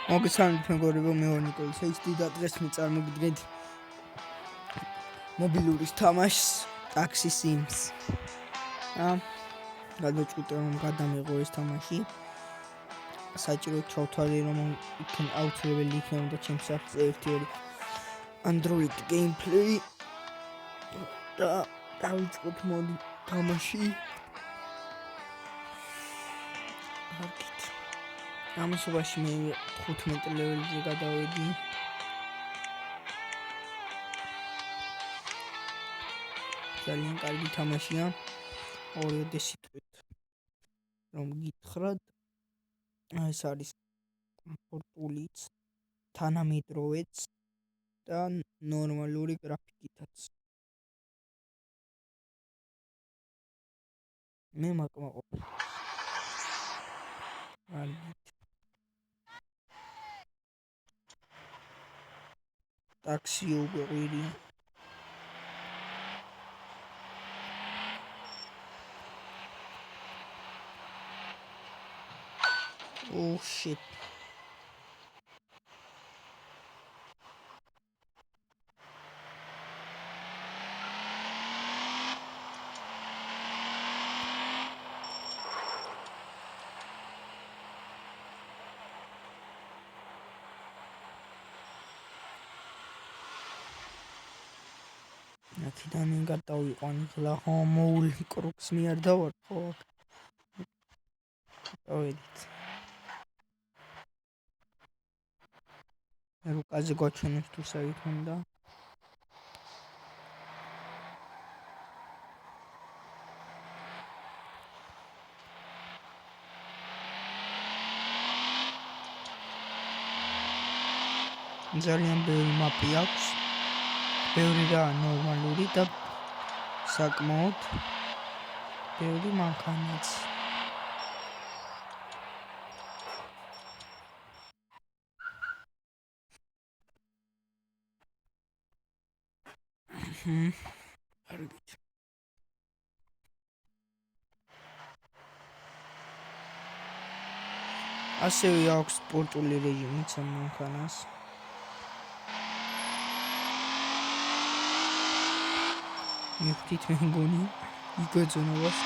მოგესალმებით მეგობრებო, მე ვარ ნიკოლი სეიჩდი და დღეს მე წარმოგიდგენთ მობილურის თამაშს Taxi Sims. გადმოჭრით რომ გადამეღო ეს თამაში. საჭიროა ჩავთვალე რომ იქნ აუცილებელი იქნება და ჩემს საფზე ერთი Android gameplay და დავიწყოთ მოდი თამაში. ამასობაში მე 15 ლეველზე გადავედი. ძალიან კარგი თამაშია. ორიოდე სიტყვით რომ გითხრათ, ეს არის პორტულიც, თანამედროვეც და ნორმალური გრაფიკითაც. მე მაკმაყოფ. Taxi უგვირი. Oh shit. აქედან გადავიყვანი ხლა მოული კრუქს მიარ დავარ ხო? დავედით. რუკაზე გვაჩვენებს თუ საით უნდა. ძალიან ბევრი მაპი აქვს. ბევრი რა ნორმალური და საკმაოდ ბევრი მანქანაც. კარგით. ასევე აქვს სპორტული რეჟიმიც ამ მანქანას. მივხვდით მე მგონი იგოძონებას.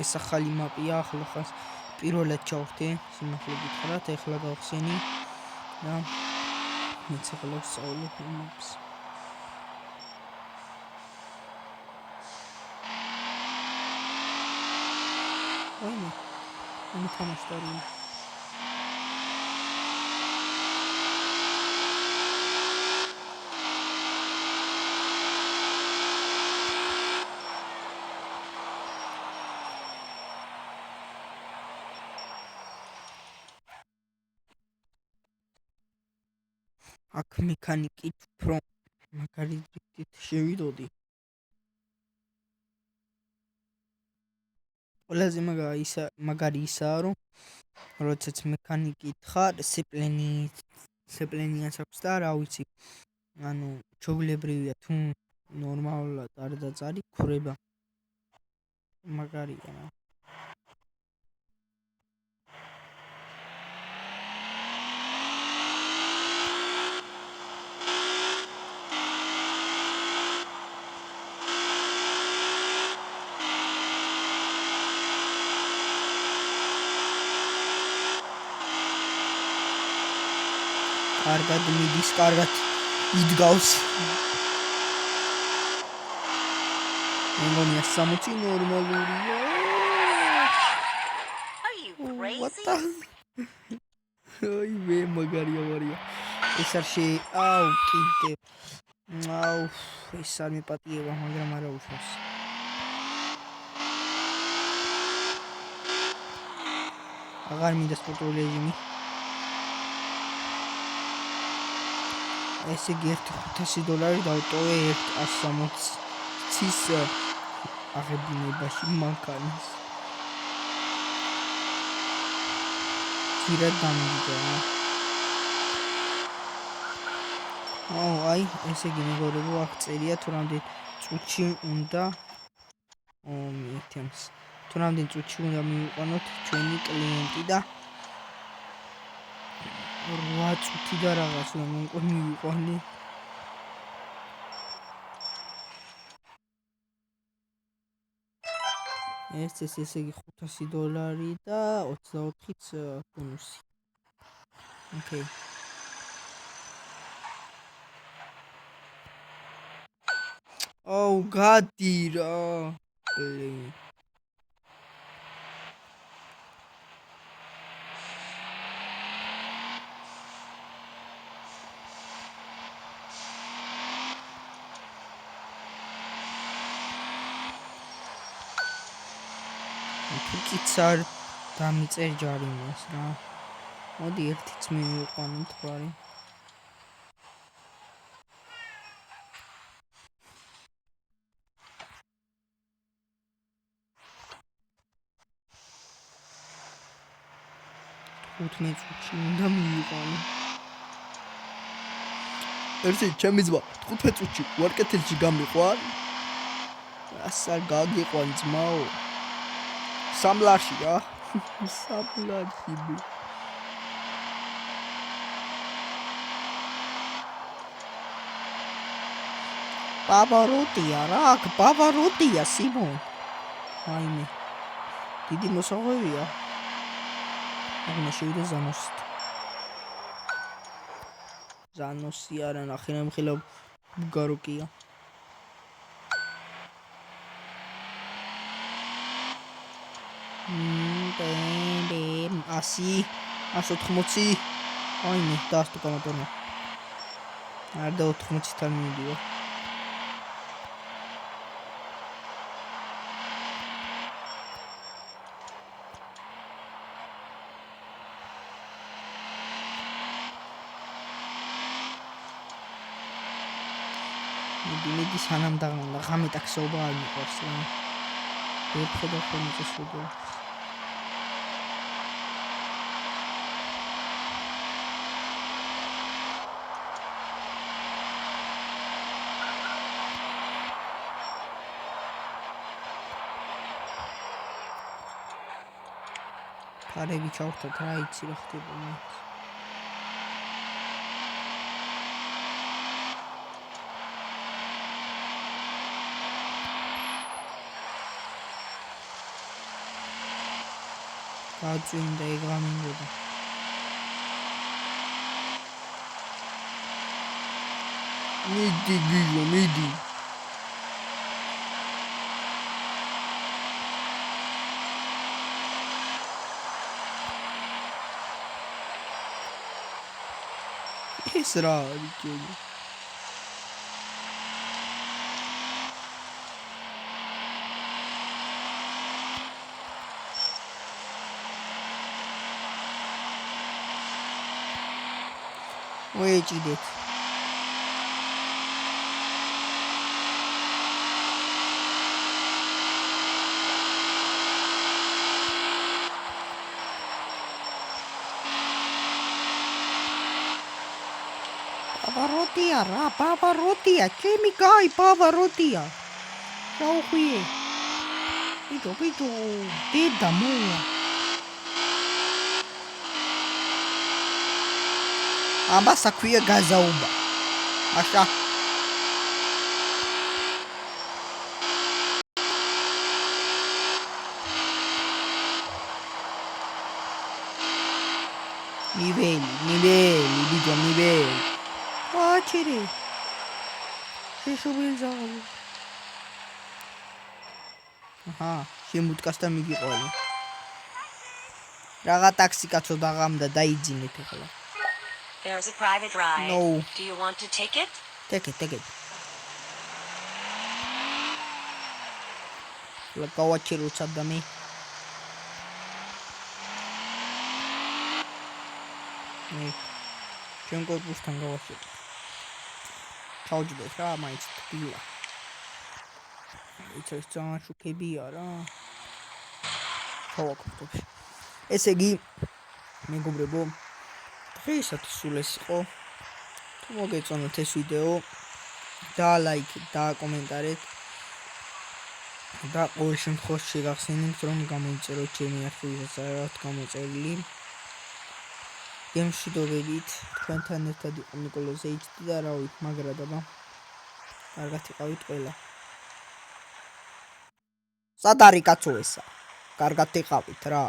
ეს ახალი მაპია, ახლა ხას პირველად ჩავხდი, სიმართლე გითხრათ, ეხლა გავხსენი და მეც ახლა ვსწავლობ მაპს. Они там истории. Ак მექანიკით უფრო მაგარი დრიფტით შევიდოდი. ყველაზე მაგარი ისაა, რომ როდესაც მექანიკით ხარ, სეპლენიაც აქვს და რა ვიცი, ანუ ჩოგლებრივია თუ ნორმალურად არ დაწარი ქრება. მაგარია რა. კარგად მიდის, კარგად იდგავს. მეგონია 60 ნორმალურია. აი მე მაგარია ვარია. ეს არ აუ კიდე. აუ ეს არ მეპატიება, მაგრამ არა უშავს. აღარ მინდა სპორტული რეჟიმი. ესე იგი $500 დავტოვე $160-ის აღებინებაში მანქანას. ძირად დამიგდა. აი, ესე იგი მეგობრებო, აქ წერია თუ რამდენ წუთში უნდა მითემს. თუ რამდენ წუთში უნდა მივიყვანოთ ჩვენი კლიენტი და 8 წუთი და რაღაც უნდა მივიყვანი. ეს ესე იგი $500 და 24-იც ბონუსი. Okay. Oh, გადირა. თუკიც არ დამიწერ ჯარიმას რა. მოდი ერთიც მივიყვანოთ ბარი. წუთში უნდა მივიყვანო. ერთი ჩემი ძმა 15 წუთში ვარკეთილში გამიყვან. ასა გაგიყვან ძმაო. სამლარში რა. სამლარში. Pavarottia რა, Pavarottia Simon. აიმე. დიდი მოსაღვევია. აღნა შევიდა ზანოსით. ზანოსი არა ნახე ბუგაროკია. ბემ 100 180. აიმე დაასტო გამატონა. არ და 80-თან მივიდიო. მიდი სანამ დაღამდა ღამე ტაქსობა არ მიყვარს რა. ერთხელ და ხოლმე შეგვიძლია. ფარები ჩავხტოთ რა იცი რა ხდება მაინც. გაწვინდა ეგრამინგოდა. მიდი გიჟო მიდი. ეს რა არის გიჟო? ვეჭიდეთ. Pavarottia რა, Pavarottia, ჩემი კაი Pavarottia. შაუხვიე. ბიჭო, დედა მოვა. ამას აქვია გაზაობა. აშა. ნიველი, ბიჭო, ნიველი. აჩერი. შეშობილ ზაღალი. აჰა, შემოდგასთან მიგიყვალი. რაღა ტაქსი კაცო დაღამდა დაიძინეთ ახლა. There's a private ride. No. Do you want to take it? Take it. La kawachiro sadami. ჩვენ კორპუსთან გავაშოთ. ჩავჯდეთ რა, მაინც თბილა. ეს წამაშუქებია რა. ჩავაკეთებ. ესე იგი, მეგობრებო, დღეისათვის სულ ეს იყო. თუ მოგეწონათ ეს ვიდეო და ლაიქით და კომენტარით და ყოველ შემთხვევაში შეგახსენებთ რომ გამოიწეროთ ჩემი არხივისაც რაღაც გამოწერილი გემშვიდობებით თქვენთან ერთად იყო ნიკოლოზ HD და რავი მაგრადაბა კარგად იყავით ყველა სად არის კაცო ესა კარგად იყავით რა